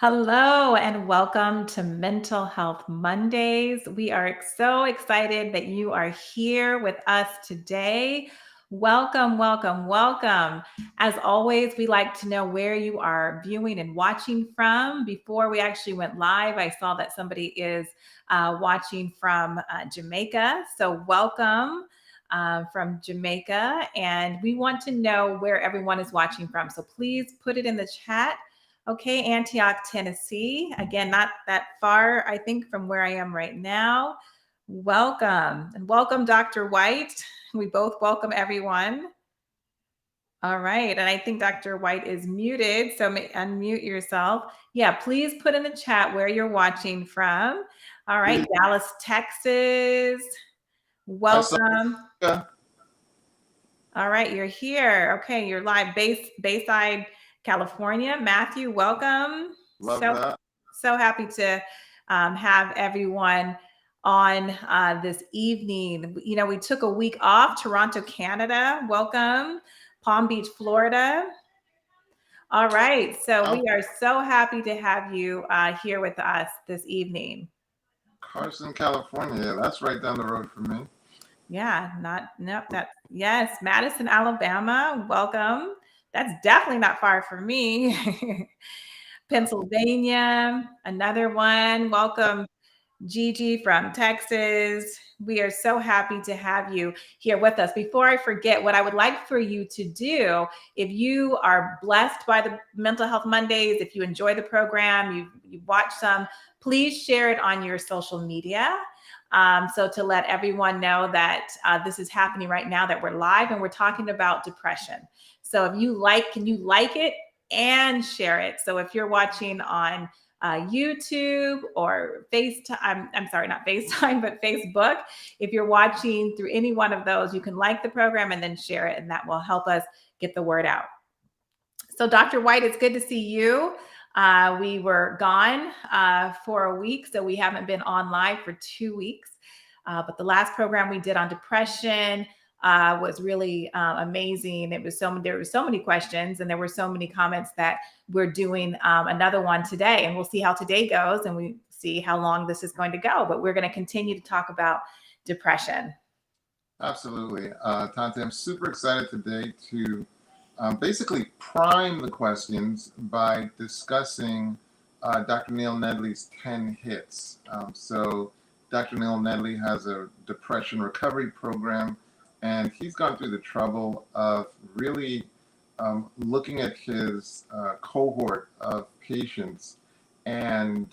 Hello and welcome to Mental Health Mondays. We are so excited that you are here with us today. Welcome, welcome, welcome. As always, we like to know where you are viewing and watching from. Before we actually went live, I saw that somebody is watching from Jamaica. So, welcome from Jamaica. And we want to know where everyone is watching from. So, please put it in the chat. Okay, Antioch, Tennessee. Again, not that far, I think, from where I am right now. Welcome. And welcome, Dr. White. We both welcome everyone. All right. And I think Dr. White is muted. So unmute yourself. Yeah, please put in the chat where you're watching from. All right. Dallas, Texas. Welcome. All right. You're here. Okay. You're live. Bayside, California. Matthew, welcome. Love that. So happy to have everyone on this evening. You know, we took a week off. Toronto, Canada. Welcome. Palm Beach, Florida. All right. So we are so happy to have you here with us this evening. Carson, California. That's right down the road from me. Yeah, yes, Madison, Alabama. Welcome. That's definitely not far from me. Pennsylvania, another one. Welcome, Gigi from Texas. We are so happy to have you here with us. Before I forget, what I would like for you to do, if you are blessed by the Mental Health Mondays, if you enjoy the program, you watch some, please share it on your social media. So to let everyone know that this is happening right now, that we're live and we're talking about depression. So if you can you like it and share it? So if you're watching on YouTube or FaceTime, I'm sorry, not FaceTime, but Facebook. If you're watching through any one of those, you can like the program and then share it, and that will help us get the word out. So Dr. White, it's good to see you. We were gone for a week, so we haven't been on live for 2 weeks. But the last program we did on depression was really amazing. There were so many questions and there were so many comments that we're doing another one today, and we'll see how today goes and we see how long this is going to go. But we're going to continue to talk about depression. Absolutely. Tante, I'm super excited today to basically prime the questions by discussing Dr. Neil Nedley's 10 hits. So Dr. Neil Nedley has a depression recovery program, and he's gone through the trouble of really looking at his cohort of patients and,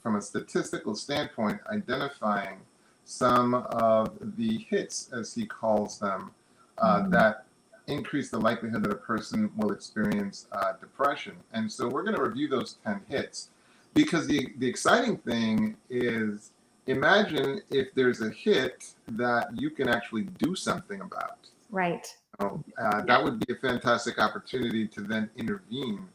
from a statistical standpoint, identifying some of the hits, as he calls them, that increase the likelihood that a person will experience depression. And so we're going to review those 10 hits, because the exciting thing is, imagine if there's a hit that you can actually do something about. Right. That would be a fantastic opportunity to then intervene,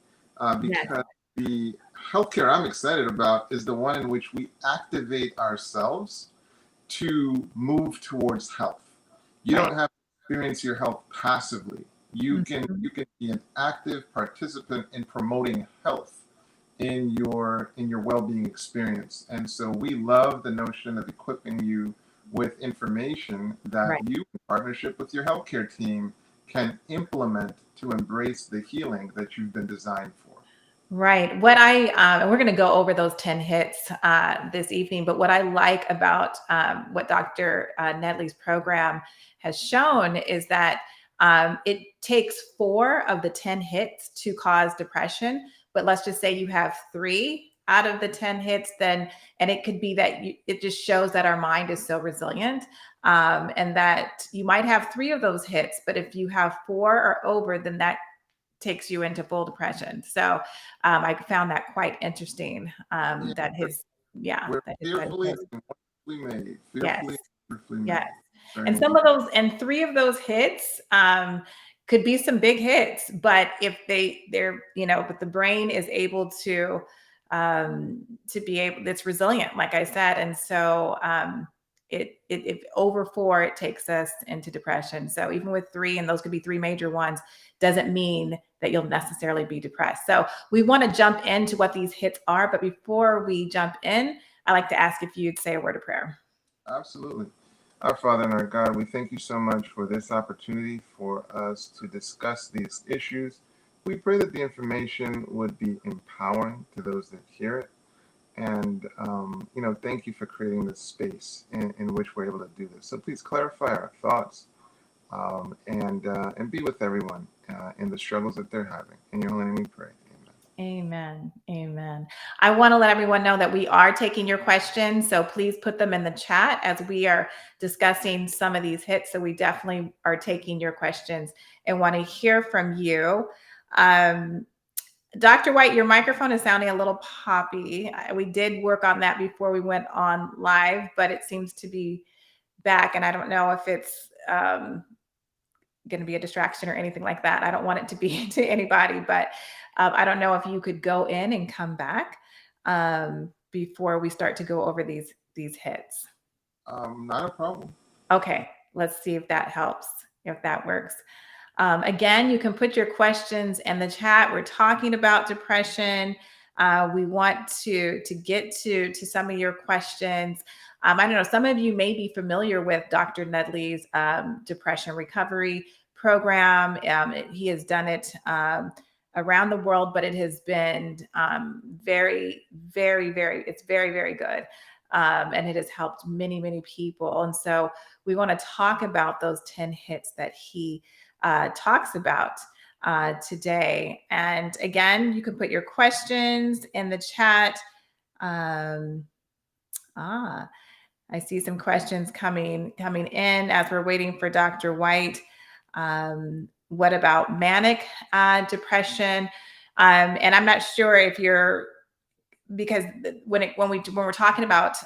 because the healthcare I'm excited about is the one in which we activate ourselves to move towards health. You don't have to experience your health passively. You can be an active participant in promoting health in your well-being experience. And so we love the notion of equipping you with information that you, in partnership with your healthcare team, can implement to embrace the healing that you've been designed for. Right. We're going to go over those 10 hits this evening, but what I like about what Dr. Nedley's program has shown is that it takes 4 of the 10 hits to cause depression, but let's just say you have 3 out of the 10 hits, and it could be that it just shows that our mind is so resilient, and that you might have 3 of those hits, but if you have 4 or over, then that takes you into full depression. So I found that quite interesting. That his, we're fearfully made. Yes. Made. And some of those, and 3 of those hits could be some big hits, but if they're, but the brain is able to be able, it's resilient, like I said. And so if over 4, it takes us into depression. So even with 3, and those could be 3 major ones, doesn't mean that you'll necessarily be depressed. So we want to jump into what these hits are. But before we jump in, I like to ask if you'd say a word of prayer. Absolutely. Our Father and our God, we thank you so much for this opportunity for us to discuss these issues. We pray that the information would be empowering to those that hear it. And, thank you for creating this space in which we're able to do this. So please clarify our thoughts, and be with everyone in the struggles that they're having. In your holy name we pray. Amen. Amen. I want to let everyone know that we are taking your questions. So please put them in the chat as we are discussing some of these hits. So we definitely are taking your questions and want to hear from you. Dr. White, your microphone is sounding a little poppy. We did work on that before we went on live, but it seems to be back. And I don't know if it's going to be a distraction or anything like that. I don't want it to be to anybody, but I don't know if you could go in and come back before we start to go over these hits. Not a problem. Okay, let's see if that helps, if that works. Again, you can put your questions in the chat. We're talking about depression. We want to get to some of your questions. I don't know, some of you may be familiar with Dr. Nedley's depression recovery program. He has done it around the world, but it has been very, very, it's very, very good. And it has helped many, many people. And so we want to talk about those 10 hits that he talks about today. And again, you can put your questions in the chat. I see some questions coming in as we're waiting for Dr. White. What about manic depression? And I'm not sure if you're, because when we're talking about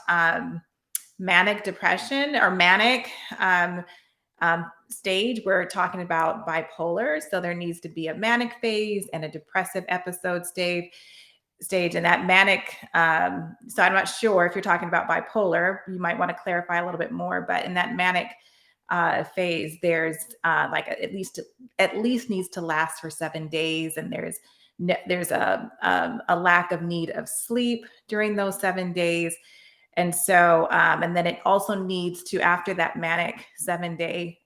manic depression or manic stage, we're talking about bipolar. So there needs to be a manic phase and a depressive episode stage. And that manic, so I'm not sure if you're talking about bipolar, you might want to clarify a little bit more, but in that manic phase, there's like at least needs to last for 7 days. And there's a lack of need of sleep during those 7 days. And so, and then it also needs to, after that manic 7-day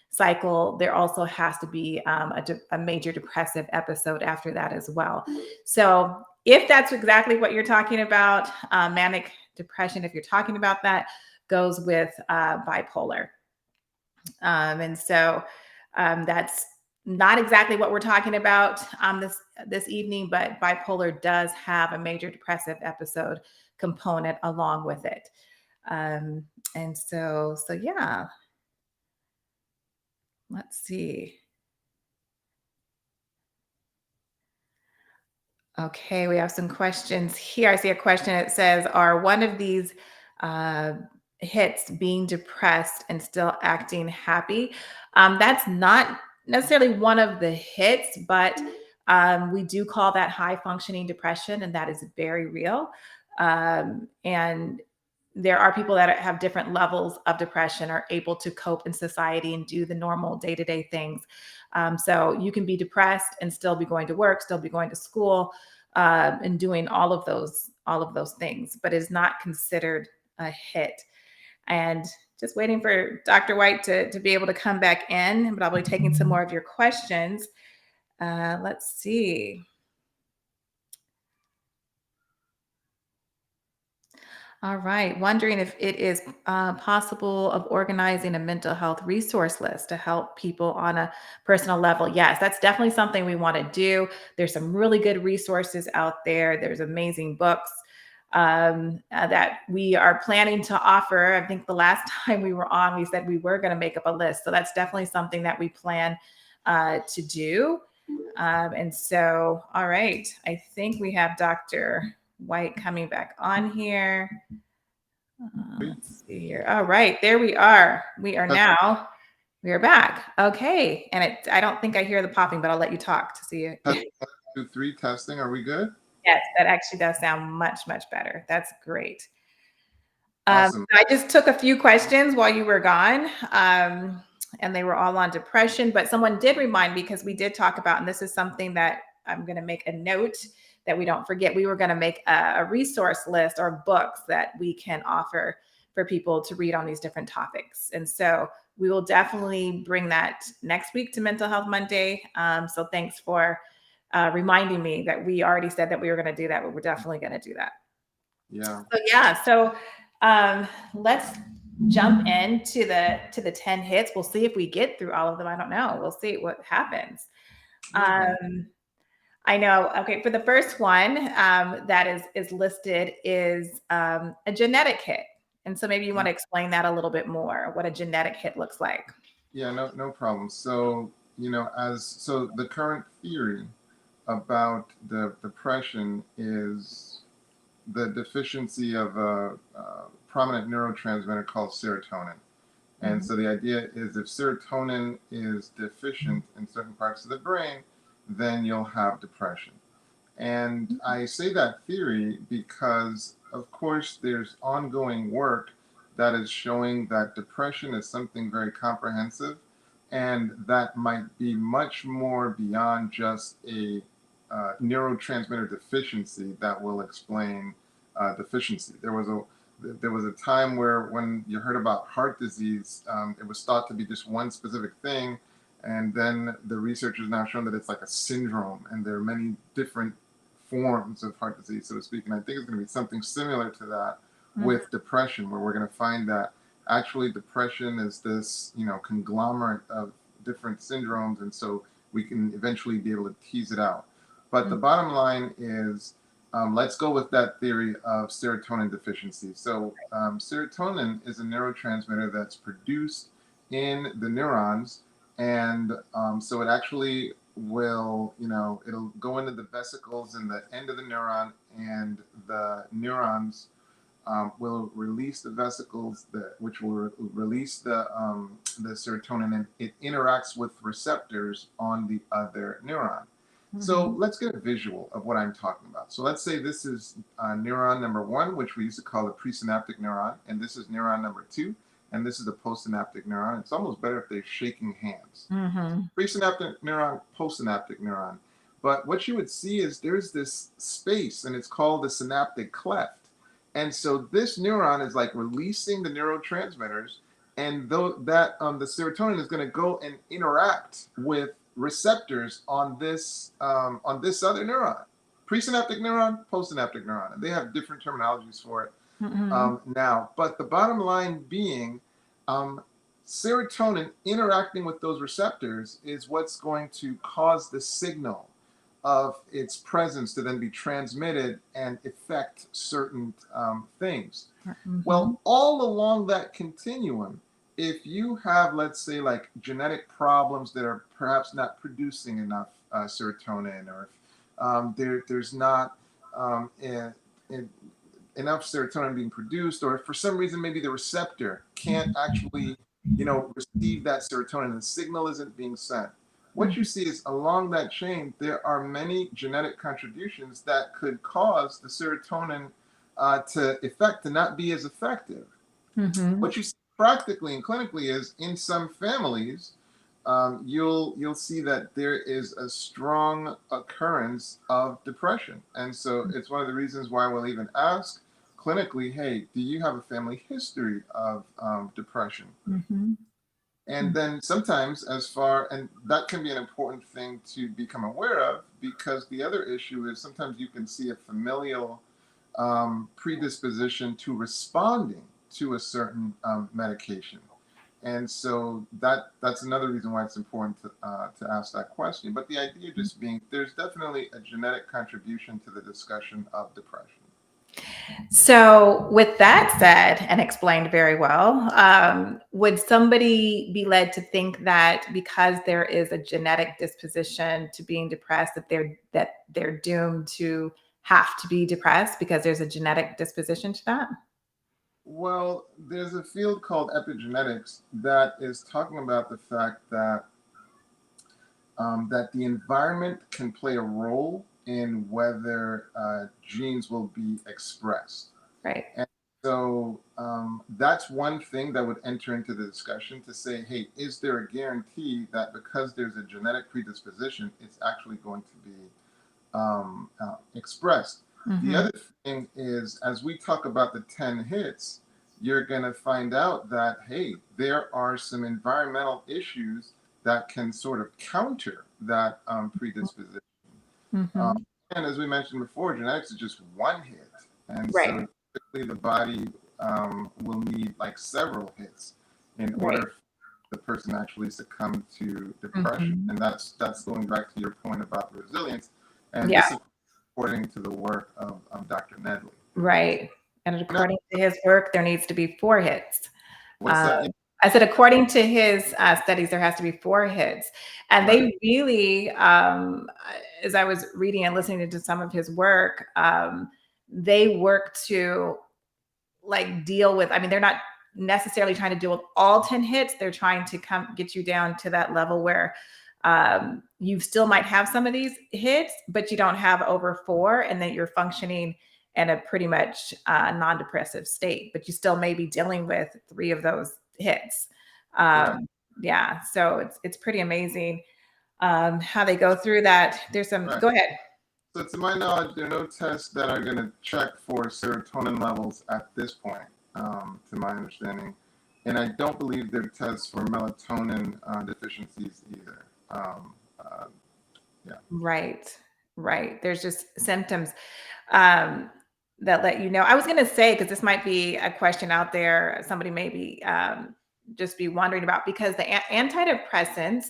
cycle, there also has to be a major depressive episode after that as well. So if that's exactly what you're talking about, manic depression, if you're talking about that, goes with bipolar. And so that's not exactly what we're talking about this evening, but bipolar does have a major depressive episode component along with it. And so yeah, let's see. Okay, we have some questions here. I see a question that says, are one of these hits being depressed and still acting happy? That's not necessarily one of the hits, but we do call that high functioning depression, and that is very real. And there are people that have different levels of depression, are able to cope in society and do the normal day-to-day things. So you can be depressed and still be going to work, still be going to school, and doing all of those things, but is not considered a hit. And just waiting for Dr. White to be able to come back in, but I'll be taking some more of your questions. Let's see. All right. Wondering if it is possible of organizing a mental health resource list to help people on a personal level. Yes, that's definitely something we want to do. There's some really good resources out there. There's amazing books that we are planning to offer. I think the last time we were on, we said we were going to make up a list. So that's definitely something that we plan to do. And so, all right. I think we have Dr. White coming back on here. Let's see here. All right, there we are. We are back. Okay, and I don't think I hear the popping, but I'll let you talk to see it. 2, 3 testing. Are we good? Yes, that actually does sound much better. That's great. Awesome. I just took a few questions while you were gone, and they were all on depression. But someone did remind me because we did talk about, and this is something that I'm going to make a note that we don't forget. We were going to make a resource list or books that we can offer for people to read on these different topics. And so we will definitely bring that next week to Mental Health Monday. So thanks for reminding me that we already said that we were going to do that, but we're definitely going to do that. Yeah. So yeah, so let's jump into the 10 hits. We'll see if we get through all of them. I don't know. We'll see what happens. Okay. I know. Okay, for the first one that is listed is a genetic hit, and so maybe you want to explain that a little bit more. What a genetic hit looks like. Yeah, no problem. So, so the current theory about the depression is the deficiency of a prominent neurotransmitter called serotonin. And Mhm. so the idea is if serotonin is deficient in certain parts of the brain, then you'll have depression. And I say that theory because, of course, there's ongoing work that is showing that depression is something very comprehensive and that might be much more beyond just a neurotransmitter deficiency that will explain deficiency. There was a time where when you heard about heart disease, it was thought to be just one specific thing, and then the research has now shown that it's like a syndrome, and there are many different forms of heart disease, so to speak. And I think it's going to be something similar to that Mhm. with depression, where we're going to find that actually depression is this, conglomerate of different syndromes, and so we can eventually be able to tease it out. But the bottom line is, let's go with that theory of serotonin deficiency. So serotonin is a neurotransmitter that's produced in the neurons, and so it actually will, it'll go into the vesicles in the end of the neuron, and the neurons will release the vesicles which will release the serotonin, and it interacts with receptors on the other neuron. So Mhm. let's get a visual of what I'm talking about. So let's say this is neuron number one, which we used to call the presynaptic neuron, and this is neuron number two, and this is the postsynaptic neuron. It's almost better if they're shaking hands. Mhm. Presynaptic neuron, postsynaptic neuron. But what you would see is there's this space, and it's called the synaptic cleft. And so this neuron is like releasing the neurotransmitters, and though that the serotonin is going to go and interact with receptors on this other neuron, presynaptic neuron, postsynaptic neuron, and they have different terminologies for it Mhm. now. But the bottom line being, um, serotonin interacting with those receptors is what's going to cause the signal of its presence to then be transmitted and affect certain things. Mhm. Well, all along that continuum, if you have, let's say, like genetic problems that are perhaps not producing enough serotonin, or there's not um, a, a, enough serotonin being produced, or if for some reason maybe the receptor can't actually, receive that serotonin, the signal isn't being sent. What you see is along that chain, there are many genetic contributions that could cause the serotonin to not be as effective. Mhm. What you see practically and clinically is in some families, you'll see that there is a strong occurrence of depression, and so it's one of the reasons why we'll even ask clinically, "Hey, do you have a family history of depression?" Mhm. And then sometimes, and that can be an important thing to become aware of, because the other issue is sometimes you can see a familial predisposition to responding to a certain medication. And so that's another reason why it's important to ask that question. But the idea just being there's definitely a genetic contribution to the discussion of depression. So, with that said and explained very well, would somebody be led to think that because there is a genetic disposition to being depressed, that they're doomed to have to be depressed because there's a genetic disposition to that? Well, there's a field called epigenetics that is talking about the fact that the environment can play a role in whether genes will be expressed. Right. And so that's one thing that would enter into the discussion to say, hey, is there a guarantee that because there's a genetic predisposition, it's actually going to be expressed? The Mm-hmm. other thing is, as we talk about the 10 hits, you're going to find out that, hey, there are some environmental issues that can sort of counter that predisposition. Um, Mm-hmm. and as we mentioned before, genetics is just one hit. And Right. so typically the body will need like several hits in Right. order for the person actually succumb to depression. Mm-hmm. And that's going back to your point about resilience. And Yeah. this is according to the work of Dr. Nedley. Right. And Now, according to his work, there needs to be 4 hits. what's Um, that? Yeah, I said, according to his studies, there has to be 4 hits. And right. they really, as I was reading and listening to some of his work, they work to like deal with, I mean, they're not necessarily trying to deal with all 10 hits. They're trying to get you down to that level where you still might have some of these hits, but you don't have over 4, and that you're functioning in a pretty much non-depressive state, but you still may be dealing with 3 of those hits. Right. Yeah, so it's pretty amazing how they go through that. There's some, Right. go ahead. So to my knowledge, there are no tests that are going to check for serotonin levels at this point, to my understanding. And I don't believe there are tests for melatonin deficiencies either. Yeah. Right, right. There's just symptoms um, that let you know. I was going to say, because this might be a question out there, somebody may be just be wondering about, because the antidepressants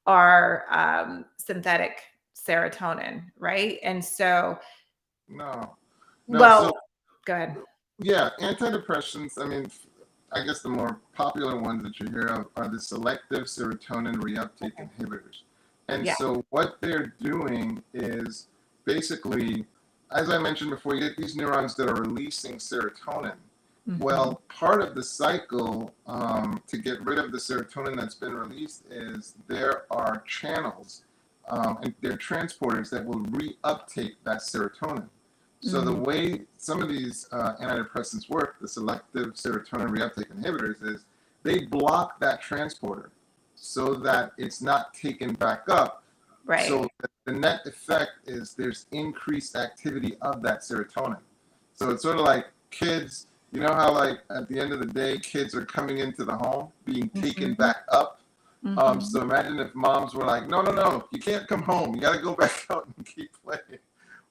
are synthetic serotonin, right? And so, No. No. well, So go ahead. yeah, antidepressants. I mean, I guess the more popular ones that you hear of are the selective serotonin reuptake Okay. inhibitors. And Yeah. so what they're doing is basically, as I mentioned before, you get these neurons that are releasing serotonin. Mhm. Well, part of the cycle to get rid of the serotonin that's been released is there are channels and they're transporters that will reuptake that serotonin. So the Mhm. way some of these antidepressants work, the selective serotonin reuptake inhibitors, is they block that transporter so that it's not taken back up. Right. So the net effect is there's increased activity of that serotonin. So it's sort of like kids, you know how like at the end of the day, kids are coming into the home being taken Mhm. back up. Mhm. So imagine if moms were like, no, no, no, you can't come home. You got to go back out and keep playing,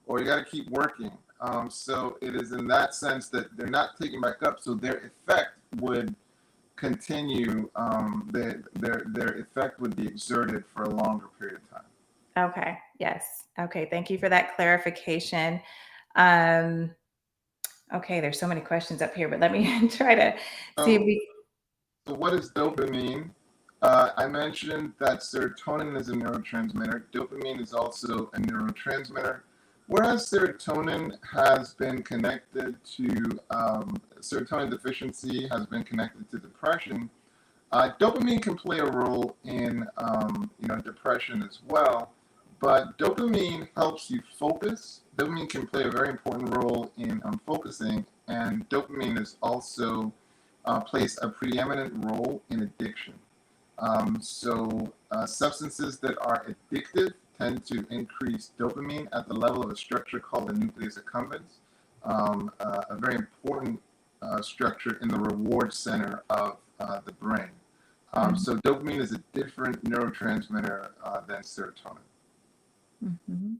or you got to keep working. So it is in that sense that they're not taken back up. So their effect would continue. Their effect would be exerted for a longer period of time. Okay. Yes. Okay. Thank you for that clarification. Um, okay. There's so many questions up here, but let me try to see if So, we. so what is dopamine? I mentioned that serotonin is a neurotransmitter. Dopamine is also a neurotransmitter. Whereas serotonin has been connected to serotonin deficiency has been connected to depression, dopamine can play a role in depression as well. But dopamine helps you focus. Dopamine can play a very important role in focusing, and dopamine is also plays a preeminent role in addiction. Substances that are addictive tend to increase dopamine at the level of a structure called the nucleus accumbens, a very important structure in the reward center of the brain. So dopamine is a different neurotransmitter than serotonin. Mhm.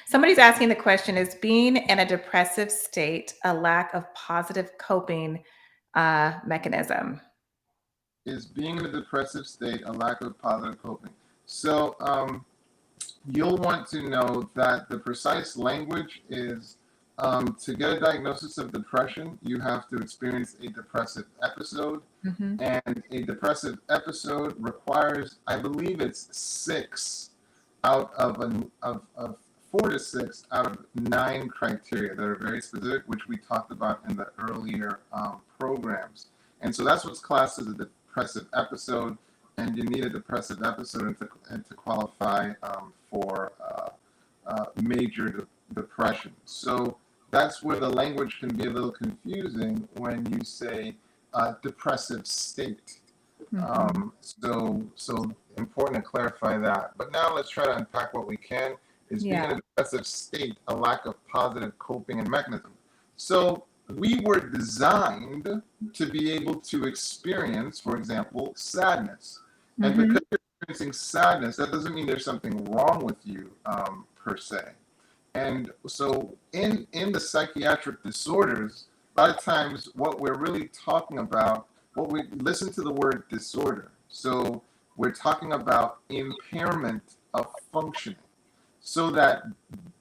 Somebody's asking the question: is being in a depressive state a lack of positive coping mechanism? Is being in a depressive state a lack of positive coping? So you'll want to know that the precise language is to get a diagnosis of depression, you have to experience a depressive episode. Mhm. And a depressive episode requires, I believe it's 6 out of 4 to 6 out of 9 criteria that are very specific, which we talked about in the earlier programs. And so that's what's classed as a depressive episode. And you need a depressive episode to qualify for major depression. So that's where the language can be a little confusing when you say depressive state. So important to clarify that. But now let's try to unpack what we can. Is being in a depressive state a lack of positive coping and mechanism? So we were designed to be able to experience, for example, sadness. And because you're experiencing sadness, that doesn't mean there's something wrong with you per se. And so in the psychiatric disorders, a lot of times what we're really talking about, what we listen to the word disorder. So we're talking about impairment of functioning. So that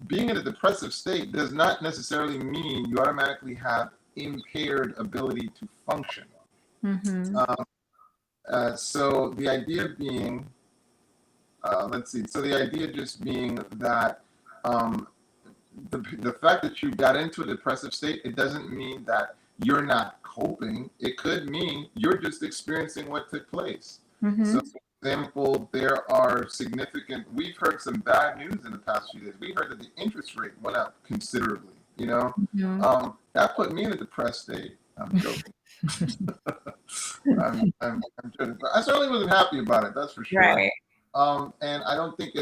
being in a depressive state does not necessarily mean you automatically have impaired ability to function. So the idea being, let's see. So the idea just being that the fact that you got into a depressive state, it doesn't mean that you're not coping. It could mean you're just experiencing what took place. So, for example, there are we've heard some bad news in the past few days. We heard that the interest rate went up considerably, that put me in a depressed state. I'm joking. I'm joking. But I certainly wasn't happy about it, that's for sure. Right. And I don't think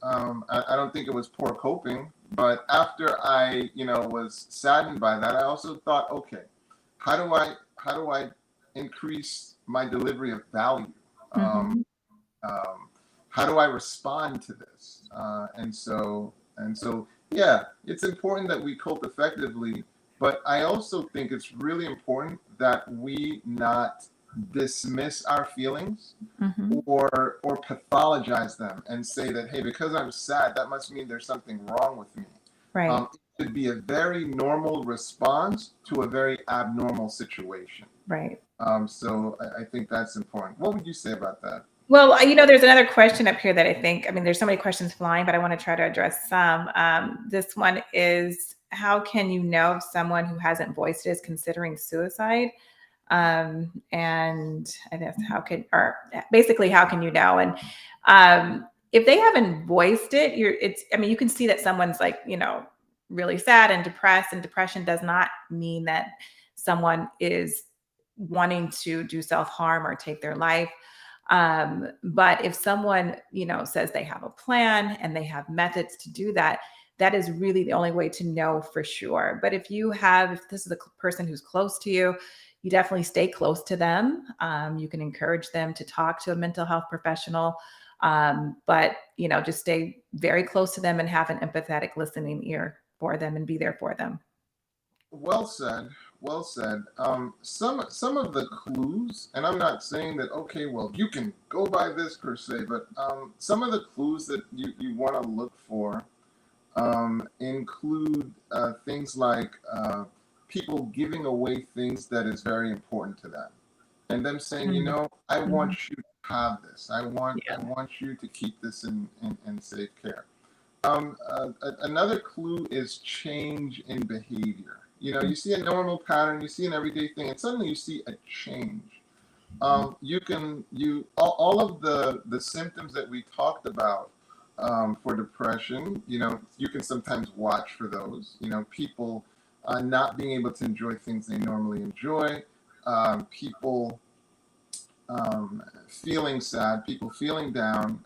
I don't think it was poor coping, but after I, was saddened by that, I also thought, okay, how do I increase my delivery of value? How do I respond to this? And so, yeah, it's important that we cope effectively, but I also think it's really important that we not dismiss our feelings or pathologize them and say that, hey, because I'm sad, that must mean there's something wrong with me. Right. It could be a very normal response to a very abnormal situation. Right. So I think that's important. What would you say about that? Well, there's another question up here that I think, there's so many questions flying, but I want to try to address some. This one is, how can you know if someone who hasn't voiced it is considering suicide? And I guess how can you know? And if they haven't voiced it, you can see that someone's like, really sad and depressed, and depression does not mean that someone is wanting to do self-harm or take their life. But if someone, says they have a plan and they have methods to do that, that is really the only way to know for sure. But if this is a person who's close to you, you definitely stay close to them. You can encourage them to talk to a mental health professional. But, just stay very close to them and have an empathetic listening ear for them and be there for them. Well said. Well said. Some of the clues, and I'm not saying that, okay, well, you can go by this per se, but some of the clues that you want to look for include things like people giving away things that is very important to them, and them saying, I want you to have this. I want you to keep this in safe care. Another clue is change in behavior. You see a normal pattern, you see an everyday thing, and suddenly you see a change. All of the symptoms that we talked about for depression, you can sometimes watch for those. People not being able to enjoy things they normally enjoy, people feeling sad, people feeling down,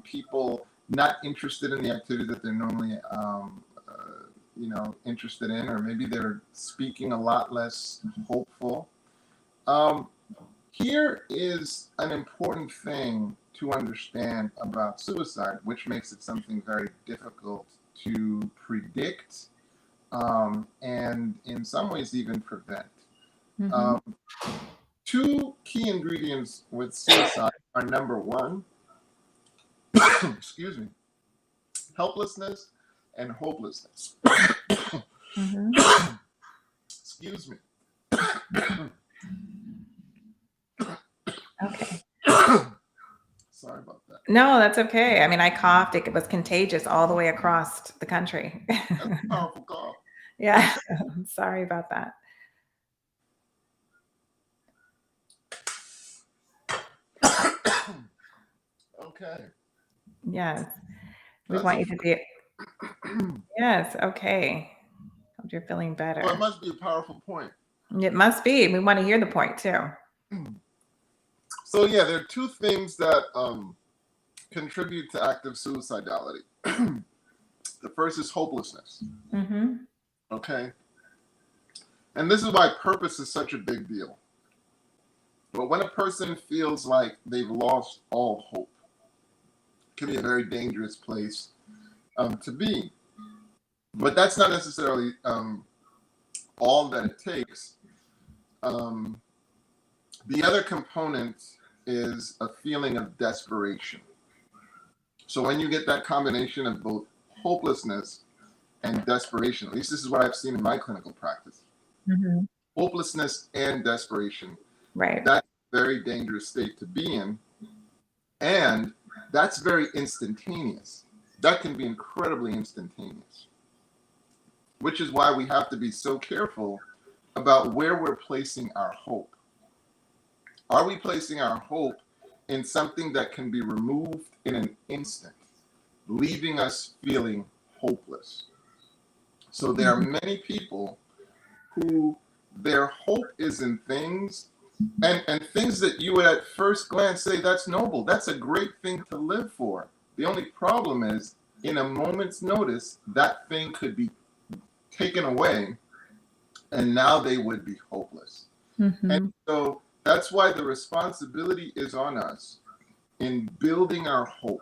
people not interested in the activity that they're normally interested in, or maybe they're speaking a lot less hopeful. Here is an important thing to understand about suicide, which makes it something very difficult to predict, and in some ways even prevent. Two key ingredients with suicide are, number one, excuse me, helplessness and hopelessness. Excuse me. Okay. Sorry about that. No, that's okay. I coughed. It was contagious all the way across the country. That's a powerful cough. Yeah. Sorry about that. Okay. Yes. We want you to be. Yes. Okay. you're feeling Well, it better. must be a powerful point. It must be. We want to hear the point too. So yeah, there are two things that contribute to active suicidality. The first is hopelessness. Mm-hmm. Okay. And this is why purpose is such a big deal. But when a person feels like they've lost all hope, it can be a very dangerous place to be. But that's not necessarily all that it takes. The other component is a feeling of desperation. So when you get that combination of both hopelessness and desperation, at least this is what I've seen in my clinical practice, Mm-hmm. hopelessness and desperation, Right. that's a very dangerous state to be in. And that's very instantaneous. That can be incredibly instantaneous, which is why we have to be so careful about where we're placing our hope. Are we placing our hope in something that can be removed in an instant, leaving us feeling hopeless? So there are many people who their hope is in things and things that you would at first glance say that's noble. That's a great thing to live for. The only problem is in a moment's notice, that thing could be taken away and now they would be hopeless. Mm-hmm. And so that's why the responsibility is on us in building our hope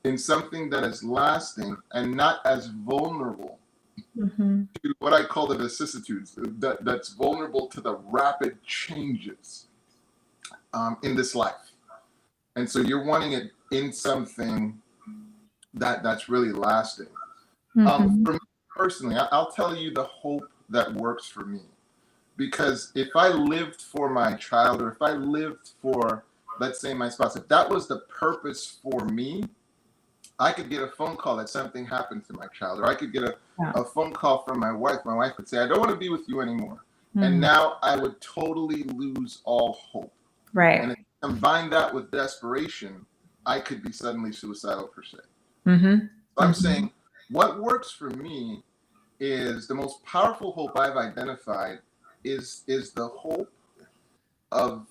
in something that is lasting and not as vulnerable Mm-hmm. to what I call the vicissitudes, that's vulnerable to the rapid changes in this life. And so you're wanting it in something that's really lasting. Mm-hmm. For me personally, I'll tell you the hope that works for me. Because if I lived for my child, or if I lived for, let's say, my spouse, if that was the purpose for me, I could get a phone call that something happened to my child, or I could get a phone call from my wife. My wife would say, I don't want to be with you anymore. Mm-hmm. And now I would totally lose all hope. Right. And if you combine that with desperation, I could be suddenly suicidal per se. Mm-hmm. So I'm saying what works for me is the most powerful hope I've identified is the hope of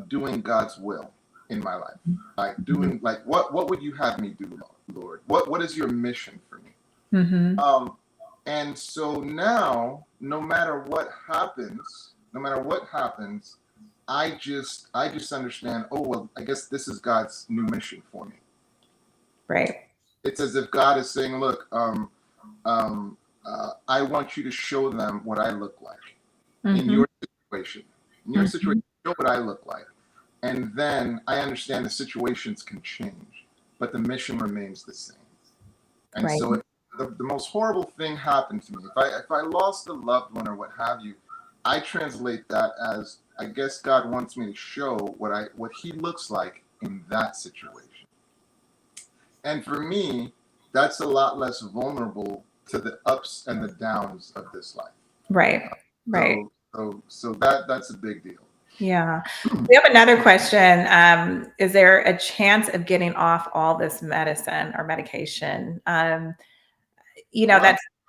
doing God's will in my life. Like doing what would you have me do, Lord? What is your mission for me? Mm-hmm. And so now, no matter what happens, I just understand, oh well, I guess this is God's new mission for me. Right. It's as if God is saying, look, I want you to show them what I look like in your situation. In your situation, show what I look like. And then I understand the situations can change, but the mission remains the same. And Right. so if the most horrible thing happened to me, if I lost a loved one or what have you, I translate that as, I guess God wants me to show what he looks like in that situation. And for me, that's a lot less vulnerable to the ups and the downs of this life. Right. Right. So that's a big deal. Yeah. We have another question. Is there a chance of getting off all this medicine or medication? That's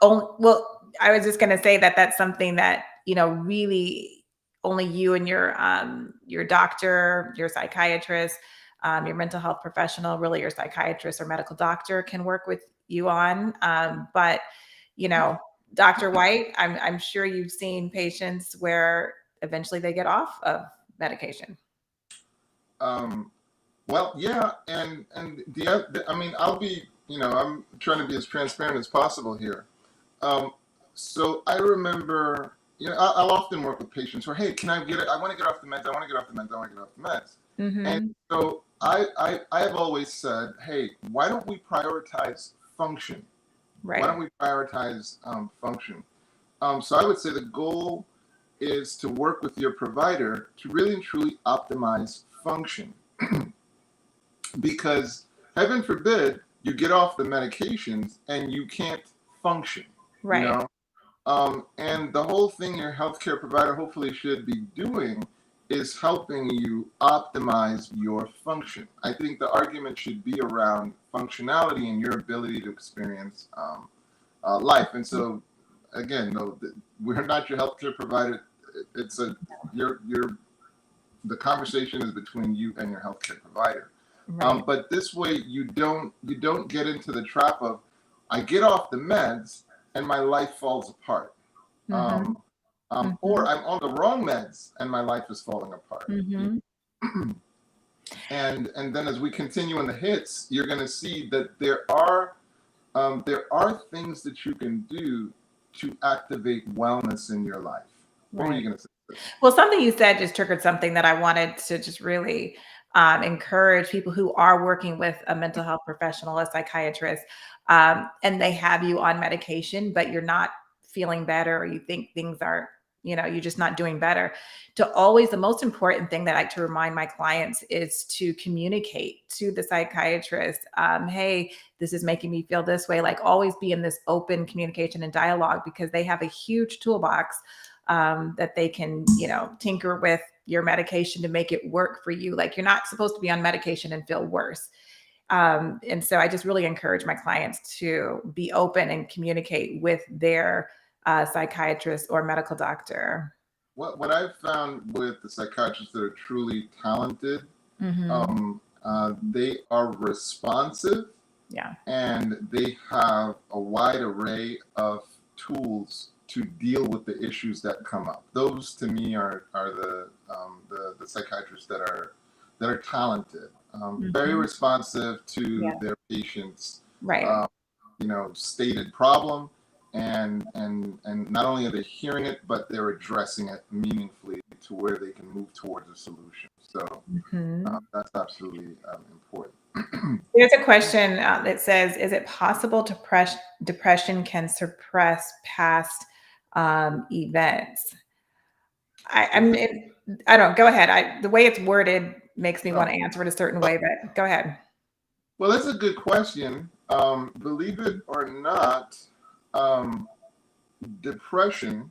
well, I was just going to say that that's something that, really only you and your doctor, your psychiatrist, your mental health professional, really your psychiatrist or medical doctor can work with you on. But, Dr. White, I'm sure you've seen patients where eventually they get off of medication. Well, yeah, and I'll be, I'm trying to be as transparent as possible here. So I remember, I'll often work with patients where, hey, can I get it? I want to get off the meds. I want to get off the meds. I want to get off the meds. Mm-hmm. And so I have always said, hey, why don't we prioritize function? Right. Why don't we prioritize function? So I would say the goal is to work with your provider to really and truly optimize function. Because heaven forbid you get off the medications and you can't function. Right. And the whole thing your healthcare provider hopefully should be doing is helping you optimize your function. I think the argument should be around functionality and your ability to experience life. And so, again, no, we're not your healthcare provider. It's the conversation is between you and your healthcare provider. Right. But this way, you don't get into the trap of, I get off the meds and my life falls apart. Mhm. Or Mhm. I'm on the wrong meds and my life is falling apart. Mhm. And then as we continue in the hits, you're going to see that there are things that you can do to activate wellness in your life. What were you Right. going to say? Well, something you said just triggered something that I wanted to just really encourage people who are working with a mental health professional, a psychiatrist, and they have you on medication, but you're not feeling better, or you think things are, you're just not doing better. To always, the most important thing that I like to remind my clients is to communicate to the psychiatrist, hey, this is making me feel this way. Like, always be in this open communication and dialogue, because they have a huge toolbox that they can, tinker with your medication to make it work for you. Like, you're not supposed to be on medication and feel worse. And so I just really encourage my clients to be open and communicate with their psychiatrist or medical doctor. What I've found with the psychiatrists that are truly talented, Mm-hmm. they are responsive Yeah. and they have a wide array of tools to deal with the issues that come up. Those to me are the psychiatrists that are talented, very Mm-hmm. responsive to Yeah. their patients, Right. uh, stated problem, and not only are they hearing it, but they're addressing it meaningfully to where they can move towards a solution. So Mm-hmm. that's absolutely important. There's a question that says, "Is it possible depression can suppress past events?" I Dep- mean, I don't. Go ahead. The way it's worded makes me want oh, to answer it a certain way, but go ahead. well, that's a good question. Believe it or not, um, depression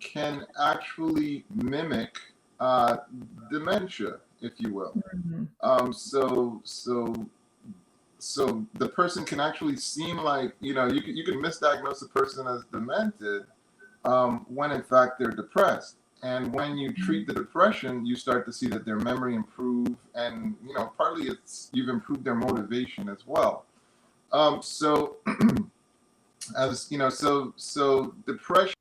can actually mimic uh, dementia, if you will. Mhm. Um, so, so, so the person can actually seem like, you can misdiagnose a person as demented, when in fact they're depressed. And when you treat the depression, you start to see that their memory improve, and partly it's you've improved their motivation as well. So as you know, so depression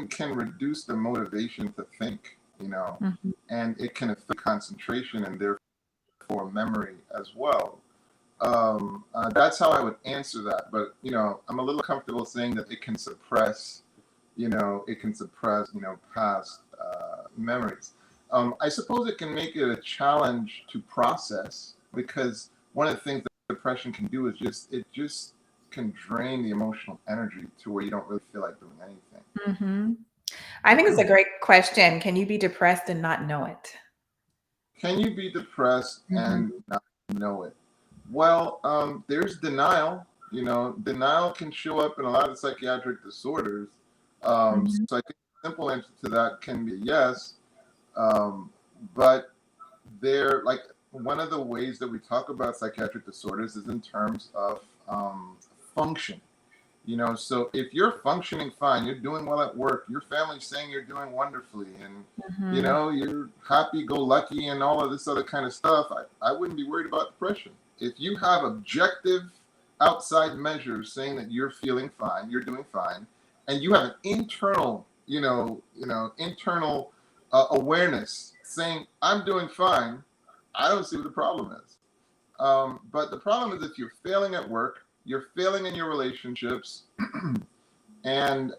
can reduce the motivation to think, Mhm. and it can affect concentration and therefore memory as well. That's how I would answer that. But I'm a little comfortable saying that it can suppress past memories. I suppose it can make it a challenge to process, because one of the things that depression can do is just can drain the emotional energy to where you don't really feel like doing Mhm. I think it's a anything. great question. Can you be depressed and not know it? Can you be depressed and Mhm. not know it? Well, there's denial. Denial can show up in a lot of psychiatric disorders. Mhm. So I think the simple answer to that can be yes. Um, but like, one of the ways that we talk about psychiatric disorders is in terms of function. So if you're functioning fine, you're doing well at work, your family's saying you're doing wonderfully, and Mhm. you're happy go lucky and all of this other kind of stuff, I wouldn't be worried about depression. If you have objective outside measures saying that you're feeling fine, you're doing fine, and you have an internal, internal awareness saying I'm doing fine, I don't see what the problem is. But the problem is if you're failing at work, you're failing in your relationships, and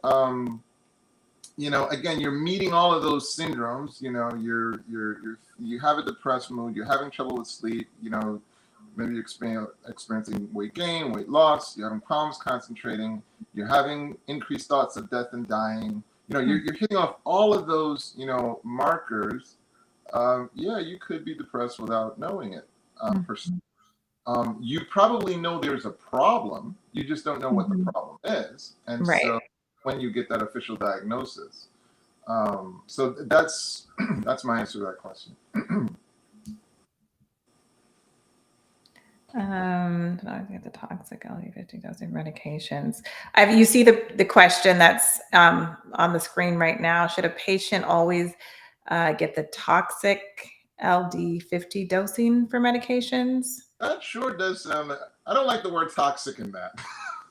again, you're meeting all of those syndromes. You have a depressed mood, you're having trouble with sleep. Maybe you're experiencing weight gain, weight loss. You're having problems concentrating. You're having increased thoughts of death and dying. You're hitting off all of those markers. Yeah, you could be depressed without knowing it. Mhm. You probably know there's a problem. You just don't know what the Mhm. problem is. And Right. so when you get that official diagnosis, so that's that's my answer to that question. I get the toxic LD50 dosing medications. You see the question that's on the screen right now. Should a patient always get the toxic LD50 dosing for medications? That sure does sound. I don't like the word toxic in that.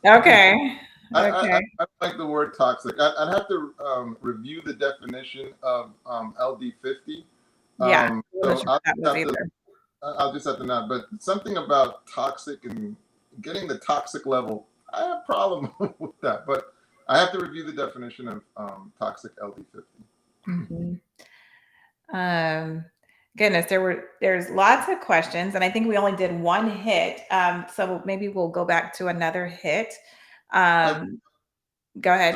Okay. I Okay. don't like the word toxic. I'd have to review the definition of LD50. Yeah. I wasn't So sure what that was either. I'll just have to not. But something about toxic and getting the toxic level, I have a problem with that. But I have to review the definition of toxic LD50. Mhm. Um, Goodness, there's lots of questions, and I think we only did one hit. So maybe we'll go back to another hit. Uh, Um, Go so ahead.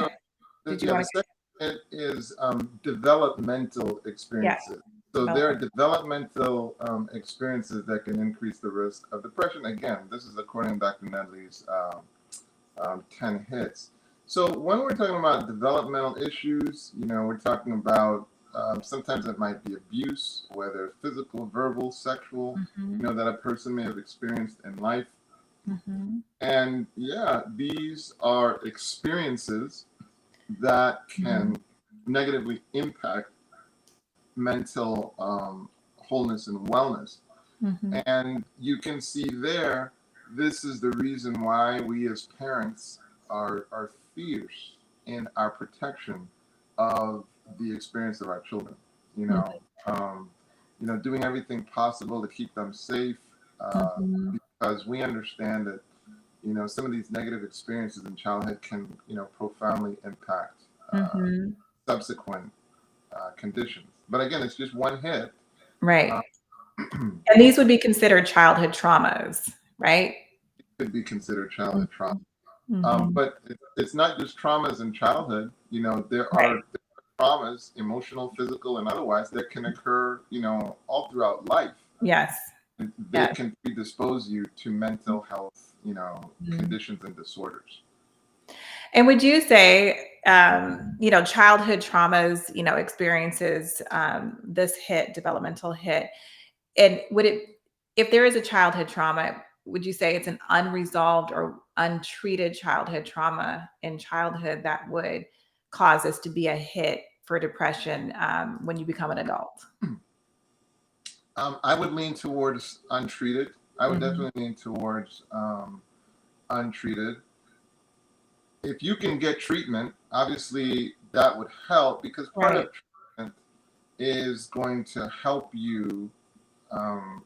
Did you yeah, the want to? second is developmental Yeah. experiences. So there are Development. developmental experiences that can increase the risk of depression. Again, this is according to Dr. Nedley's 10 hits. So when we're talking about developmental issues, we're talking about sometimes it might be abuse, whether physical, verbal, sexual, Mhm. that a person may have experienced in life. Mhm. And yeah, these are experiences that Mhm. can negatively impact mental wholeness and wellness. Mhm. And you can see there, this is the reason why we as parents are fierce in our protection of the experience of our children. You know, um, doing everything possible to keep them safe, Mhm. because we understand that some of these negative experiences in childhood can profoundly impact Mhm. subsequent conditions. But again, it's just one hit. Right. Uh, And these would be considered childhood traumas, right? could be considered childhood trauma. Mhm. Mhm. But it's not just traumas in childhood. There Right. are traumas, emotional, physical, and otherwise, that can occur, all throughout life. Yes. And they Yes. can predispose you to mental health, Mhm. conditions and disorders. And would you say, childhood traumas, experiences, this hit, developmental hit, and if there is a childhood trauma, would you say it's an unresolved or untreated childhood trauma in childhood that would cause this to be a hit for depression when you become an adult? I would lean towards untreated. I would Mhm. definitely lean towards untreated. If you can get treatment, obviously that would help, because part Right. of treatment is going to help you um,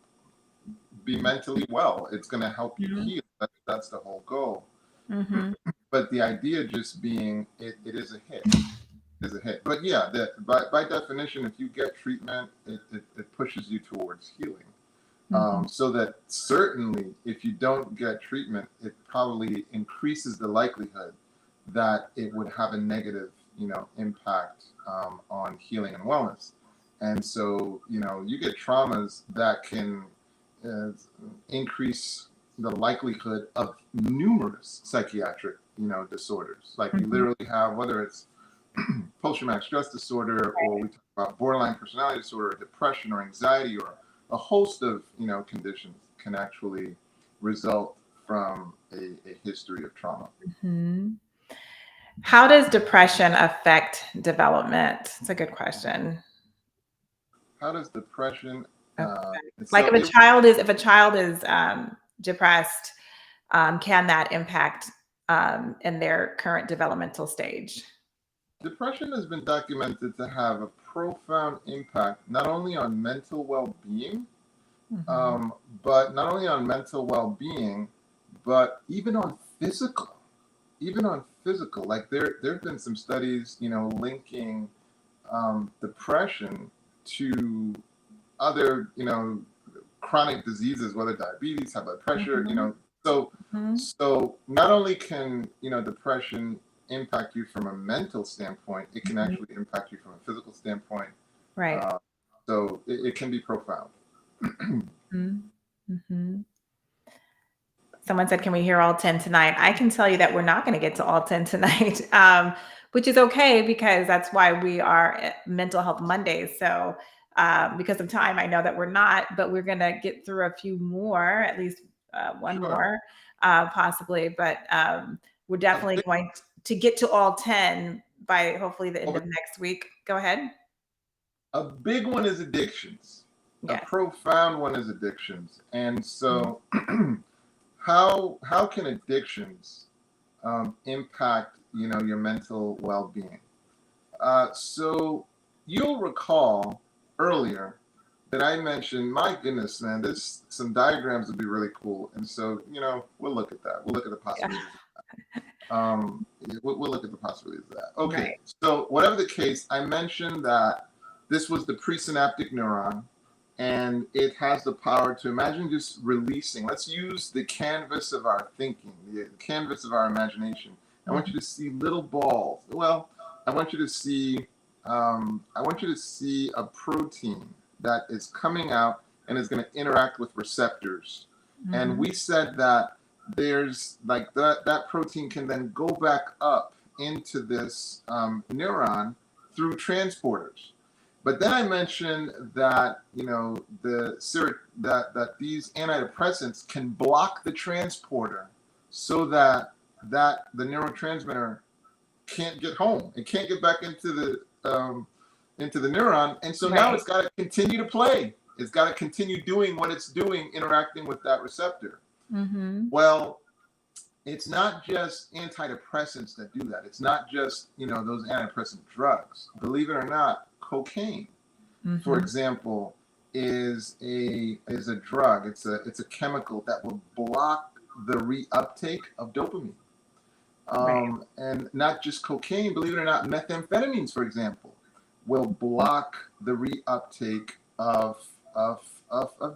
be mentally well. It's going to help you Mhm. heal. That's the whole goal. Mhm. But the idea just being it is a hit. Is a hit. But yeah, by definition, if you get treatment, it pushes you towards healing. Mhm. So that certainly, if you don't get treatment, it probably increases the likelihood that it would have a negative, impact on healing and wellness. And so, you get traumas that can uh, increase the likelihood of numerous psychiatric, disorders. Like you Mhm. literally have, whether it's post-traumatic stress disorder, or we talk about borderline personality disorder, or depression, or anxiety, or a host of conditions can actually result from a history of trauma. Mhm. How does depression affect development? It's a good question. How does depression? Okay. Like So it, if a child is depressed, can that impact in their current developmental stage? depression has been documented to have a profound impact not only on mental well-being, Mhm. um, but not only on mental well-being, but even on physical. Like there have been some studies, linking depression to other, chronic diseases, whether diabetes, high blood pressure, Mhm. So, Mhm. not only can depression impact you from a mental standpoint, it can Mhm. actually impact you from a physical standpoint. Right. Uh, so it can be profound. Mhm. Mhm. Someone said, "Can we hear all 10 tonight?" I can tell you that we're not going to get to all 10 tonight, which is okay because that's why we are at Mental Health Mondays. So, because of time, I know that we're not, but we're going to get through a few more, at least one Sure. more, possibly, but we're A definitely big, going to get to all 10 by hopefully the end oh, of next week. Go ahead. a big one is addictions. A Yes. profound one is addictions. And Mhm. so, how can addictions impact your mental well-being? So you'll recall earlier that I mentioned, my goodness, man, this some diagrams would be really cool. And so, we'll look at that. We'll look at the Yeah. possibilities. We'll look at the possibilities of that. Okay, Right. so whatever the case, I mentioned that this was the presynaptic neuron, and it has the power to imagine just releasing. Let's use the canvas of our thinking, the canvas of our imagination. I want Mhm. you to see little balls. Well, I want you to see, a protein that is coming out and is going to interact with receptors. And Mhm. we said that there's like that protein can then go back up into this neuron through transporters. But then I mentioned that that these antidepressants can block the transporter so that the neurotransmitter can't get home. It can't get back into the neuron, and so now Right. it's got to continue to play. It's got to continue doing what it's doing, interacting with that receptor. Mhm. Well, it's not just antidepressants that do that. It's not just those antidepressant drugs. Believe it or not, cocaine, for Mhm. example, is a drug. It's a chemical that will block the reuptake of dopamine. Right. And not just cocaine, believe it or not, methamphetamines, for example, will block the reuptake of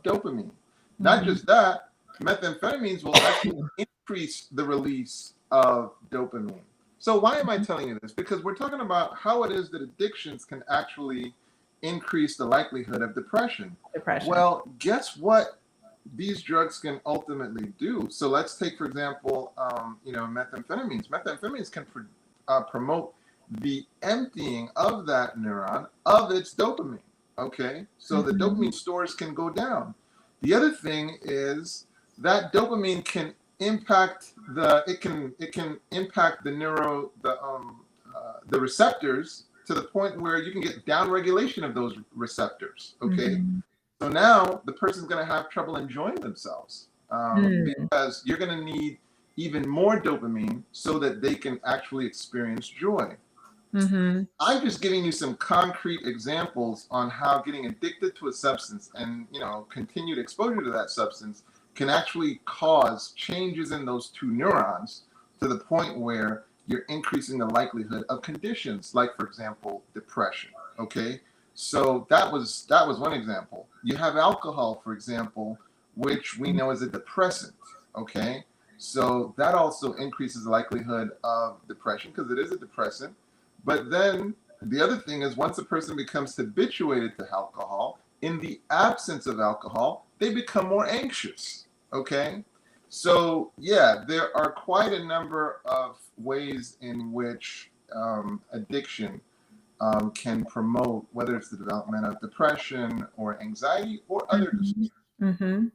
dopamine. Not Mhm. just that, methamphetamines will actually increase the release of dopamine. So, why am I Mhm. telling you this? Because we're talking about how it is that addictions can actually increase the likelihood of depression. Depression. Well, guess what these drugs can ultimately do. So let's take, for example, methamphetamines. Methamphetamines can promote the emptying of that neuron of its dopamine. Okay, so the Mhm. dopamine stores can go down. The other thing is that dopamine can impact it can impact the receptors to the point where you can get down regulation of those receptors. Okay, Mhm. so now the person's going to have trouble enjoying themselves Mm. because you're going to need even more dopamine so that they can actually experience joy. Mhm. I'm just giving you some concrete examples on how getting addicted to a substance and continued exposure to that substance can actually cause changes in those two neurons to the point where you're increasing the likelihood of conditions like, for example, depression. Okay, so that was one example. You have alcohol, for example, which we know is a depressant. Okay, so that also increases the likelihood of depression because it is a depressant. But then the other thing is, once a person becomes habituated to alcohol, in the absence of alcohol, they become more anxious. Okay? So, yeah, there are quite a number of ways in which addiction can promote, whether it's the development of depression or anxiety or other disorders. Mhm. Mhm.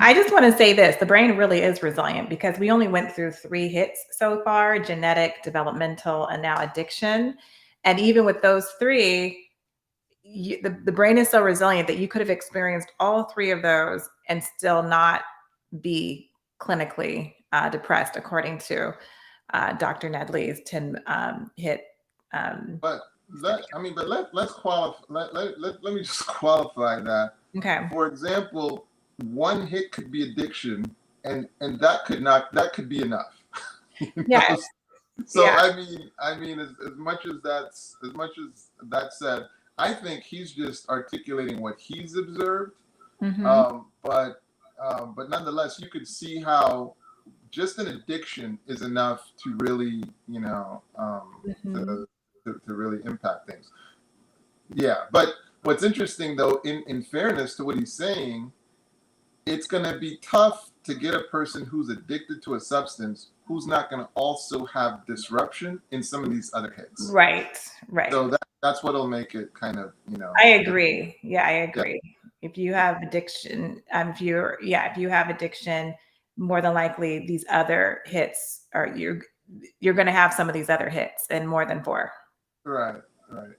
I just want to say this, the brain really is resilient because we only went through 3 hits so far: genetic, developmental, and now addiction. And even with those 3, the brain is so resilient that you could have experienced all 3 of those and still not be clinically depressed, according to Dr. Nedley's 10 hit But study. let's qualify. Let me just qualify that. Okay. For example, one hit could be addiction, and that could be enough. you Yes. know? So Yeah. I mean, as much as that said, I think he's just articulating what he's observed. Hmm. But nonetheless, you could see how just an addiction is enough to really, Hmm. to really impact things. Yeah, but what's interesting though, in fairness to what he's saying, it's going to be tough to get a person who's addicted to a substance who's not going to also have disruption in some of these other hits. Right. Right. So that's what'll make it kind of, I difficult. agree. Yeah, I Yeah, agree. If you have addiction, if you have addiction, more than likely these other hits are you're going to have some of these other hits and more than 4. Right, right.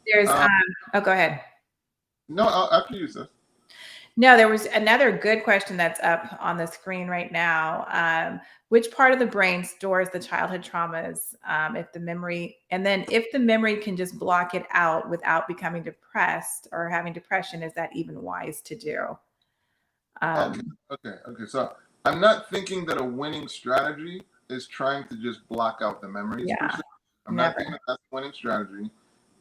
There's oh, go ahead. No, after you, sis. No, there was another good question that's up on the screen right now. Which part of the brain stores the childhood traumas? If the memory, and then if the memory can just block it out without becoming depressed or having depression, is that even wise to do? Okay. So I'm not thinking that a winning strategy is trying to just block out the memories per Yeah, se. I'm never. not thinking that that's a winning strategy.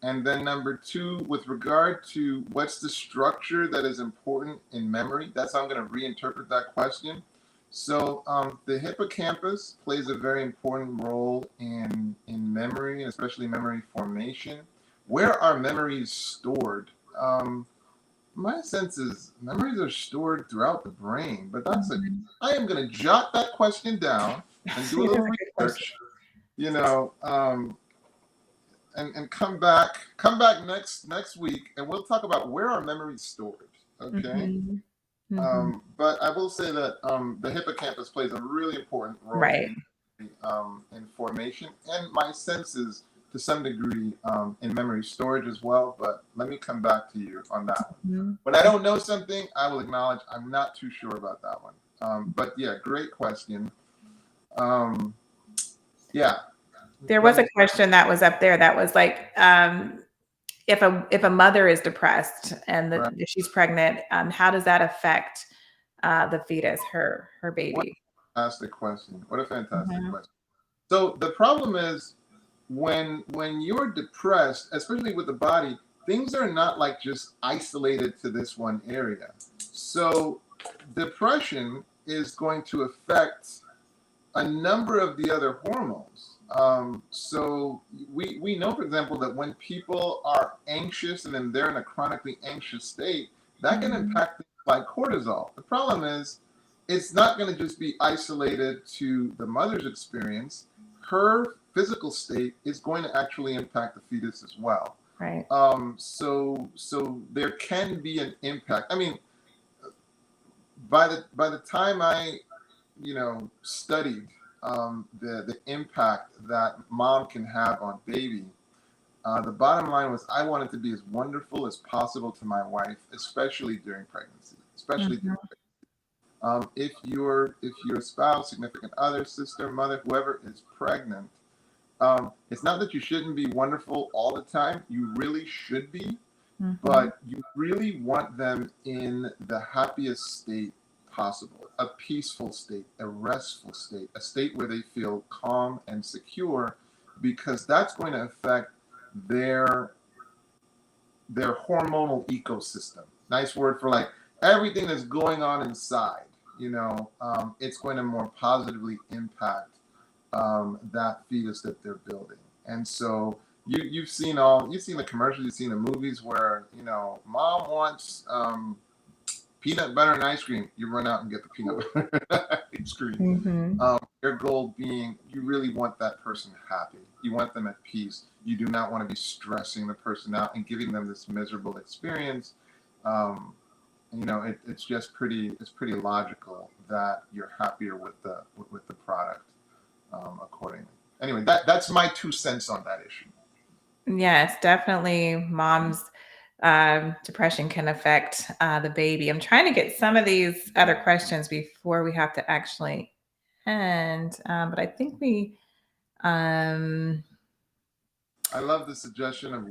And then number 2, with regard to what's the structure that is important in memory, that's how I'm going to reinterpret that question. So the hippocampus plays a very important role in memory, and especially memory formation. Where are memories stored? My sense is memories are stored throughout the brain, but I am going to jot that question down and do a little research, you know, and come back next week, and we'll talk about where our memories stored. Okay. But I will say that the hippocampus plays a really important role Right. in formation, and my sense is to some degree in memory storage as well. But let me come back to you on that one. When I don't know something, I will acknowledge I'm not too sure about that one. But yeah, great question. Yeah. There was a question that was up there that was like, if a mother is depressed and if she's pregnant, how does that affect the fetus, her baby? What a fantastic question. What a fantastic question. So the problem is when you're depressed, especially with the body, things are not like just isolated to this one area. So depression is going to affect a number of the other hormones. So we know, for example, that when people are anxious and then they're in a chronically anxious state, that can impact things like cortisol. The problem is it's not going to just be isolated to the mother's experience. Her physical state is going to actually impact the fetus as well. Right. So there can be an impact. I mean, by the time I studied the impact that mom can have on baby, the bottom line was I wanted to be as wonderful as possible to my wife, especially during pregnancy. Especially during pregnancy. If your spouse, significant other, sister, mother, whoever is pregnant, it's not that you shouldn't be wonderful all the time. You really should be, but you really want them in the happiest state possible, a peaceful state, a restful state, a state where they feel calm and secure, because that's going to affect their hormonal ecosystem. Nice word for like everything that's going on inside. It's going to more positively impact that fetus that they're building. And so you've seen the commercials, you've seen the movies where mom wants peanut butter and ice cream. You run out and get the peanut butter ice cream. Your goal being you really want that person happy. You want them at peace. You do not want to be stressing the person out and giving them this miserable experience. It's just pretty logical that you're happier with the product accordingly. Anyway, that's my 2 cents on that issue. Yes, definitely. Mom's depression can affect the baby. I'm trying to get some of these other questions before we have to actually end, but I think we. I love the suggestion of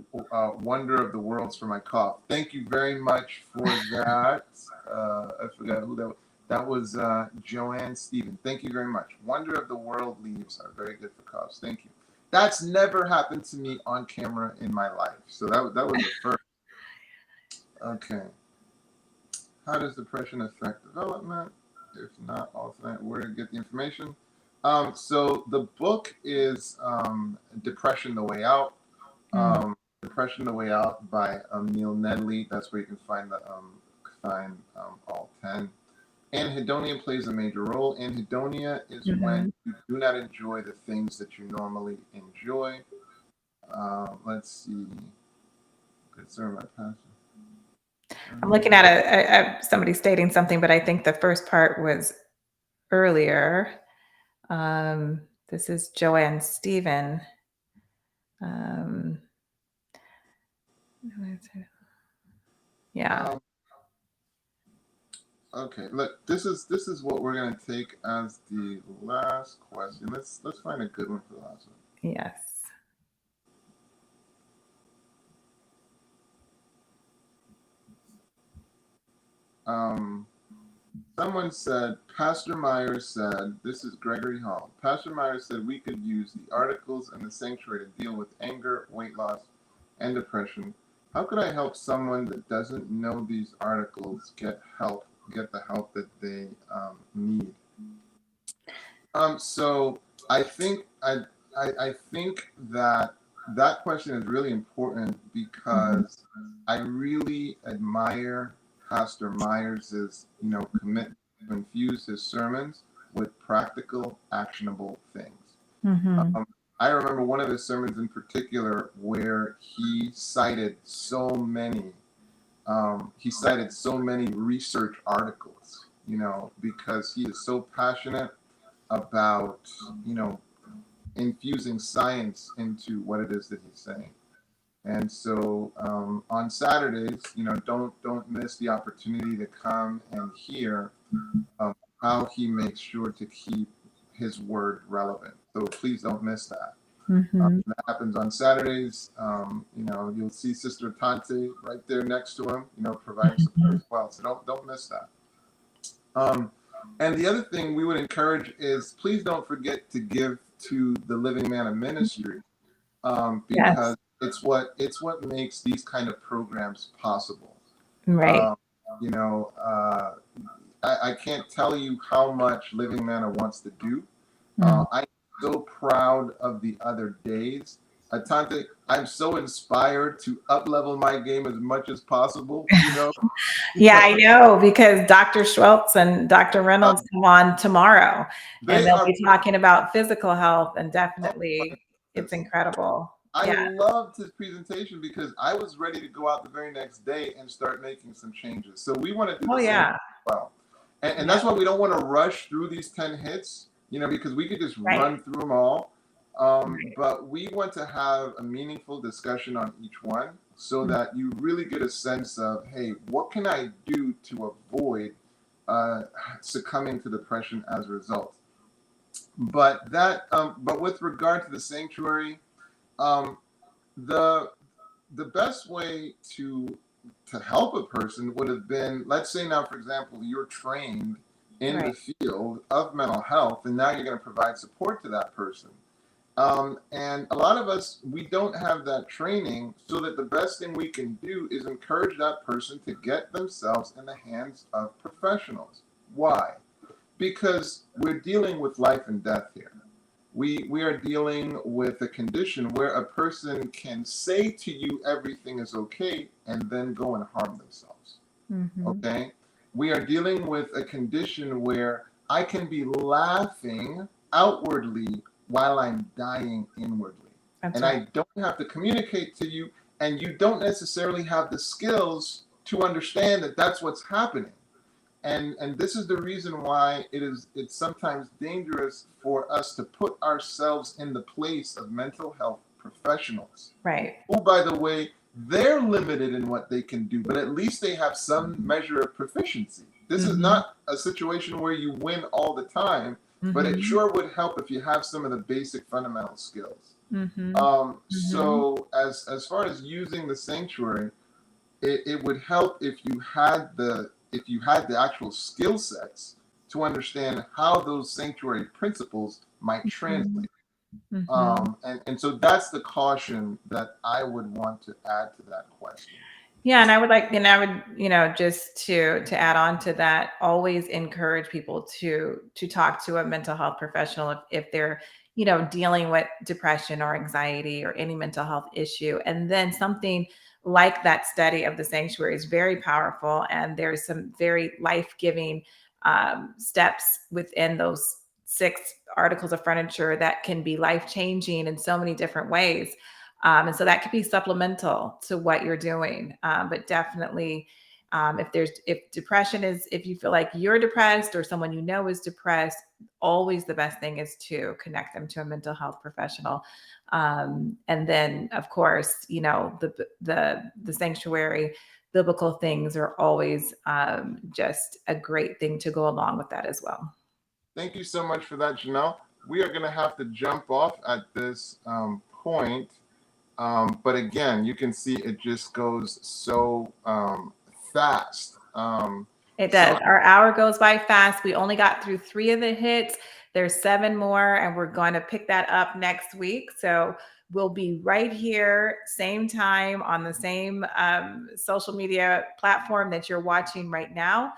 Wonder of the Worlds for my cough. Thank you very much for that. I forgot who that was. That was Joanne Stephen. Thank you very much. Wonder of the World leaves are very good for coughs. Thank you. That's never happened to me on camera in my life. So that was the first. Okay. How does depression affect development? If not, alternate where to get the information. So the book is Depression: The Way Out. Depression: The Way Out by Neil Nedley. That's where you can find all 10. Anhedonia plays a major role. Anhedonia is when you do not enjoy the things that you normally enjoy. Let's see. Concern my passion. I'm looking at somebody stating something, but I think the first part was earlier. This is Joanne Stephen. Yeah. Okay, look, this is what we're gonna take as the last question. Let's find a good one for the last one. Yes. Someone said, Pastor Myers said, this is Gregory Hall. Pastor Myers said we could use the articles in the sanctuary to deal with anger, weight loss, and depression. How could I help someone that doesn't know these articles get the help that they need? So I think I think that question is really important because I really admire Pastor Myers's commitment to infuse his sermons with practical, actionable things. I remember one of his sermons in particular where he cited so many research articles, because he is so passionate about infusing science into what it is that he's saying. And so on Saturdays, don't miss the opportunity to come and hear how he makes sure to keep his word relevant. So please don't miss that. That happens on Saturdays. You'll see Sister Tante right there next to him, providing support as well. So don't miss that. And the other thing we would encourage is please don't forget to give to the Living Manna Ministry, because it's what makes these kind of programs possible. Right. I can't tell you how much Living Manna wants to do. I'm so proud of the other days. Tante, I'm so inspired to up-level my game as much as possible. Yeah, I know, because Dr. Schweltz and Dr. Reynolds come on tomorrow, and they'll be talking about physical health, and definitely it's incredible. I loved his presentation because I was ready to go out the very next day and start making some changes. So we want to do the same as well. And that's why we don't want to rush through these 10 hits, because we could just run through them all. But we want to have a meaningful discussion on each one so that you really get a sense of, hey, what can I do to avoid succumbing to depression as a result? But with regard to the sanctuary, the best way to help a person would have been, let's say now, for example, you're trained in the field of mental health, and now you're going to provide support to that person. And a lot of us, we don't have that training, so that the best thing we can do is encourage that person to get themselves in the hands of professionals. Why? Because we're dealing with life and death here. We are dealing with a condition where a person can say to you everything is okay and then go and harm themselves. Okay? We are dealing with a condition where I can be laughing outwardly while I'm dying inwardly. I don't have to communicate to you, and you don't necessarily have the skills to understand that that's what's happening. And this is the reason why it's sometimes dangerous for us to put ourselves in the place of mental health professionals. Right. Who, by the way, they're limited in what they can do, but at least they have some measure of proficiency. This is not a situation where you win all the time, but it sure would help if you have some of the basic fundamental skills. So as far as using the sanctuary, it would help if you had the actual skill sets to understand how those sanctuary principles might translate. And so that's the caution that I would want to add to that question. Yeah, and I would, just to add on to that, always encourage people to talk to a mental health professional if they're, dealing with depression or anxiety or any mental health issue. And then something like that study of the sanctuary is very powerful, and there's some very life-giving steps within those 6 articles of furniture that can be life-changing in so many different ways. And so that could be supplemental to what you're doing. But definitely If you feel like you're depressed or someone you know is depressed, always the best thing is to connect them to a mental health professional. And then, of course, the sanctuary biblical things are always just a great thing to go along with that as well. Thank you so much for that, Janelle. We are going to have to jump off at this point. But again, you can see it just goes so fast. It So does. Our hour goes by fast. We only got through 3 of the hits. There's 7 more, and we're going to pick that up next week. So we'll be right here, same time on the same social media platform that you're watching right now.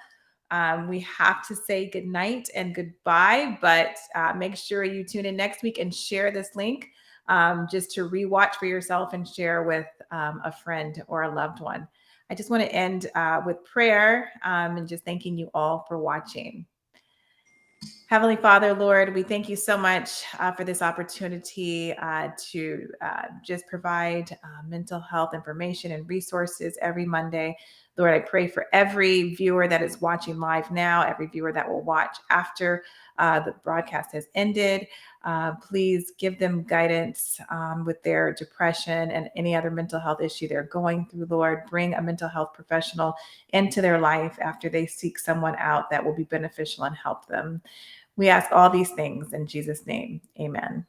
We have to say good night and goodbye, but make sure you tune in next week and share this link just to rewatch for yourself and share with a friend or a loved one. I just want to end with prayer and just thanking you all for watching. Heavenly Father, Lord, we thank you so much for this opportunity to just provide mental health information and resources every Monday. Lord, I pray for every viewer that is watching live now, every viewer that will watch after the broadcast has ended. Please give them guidance with their depression and any other mental health issue they're going through, Lord. Bring a mental health professional into their life after they seek someone out that will be beneficial and help them. We ask all these things in Jesus' name. Amen.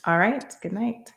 All right. Good night.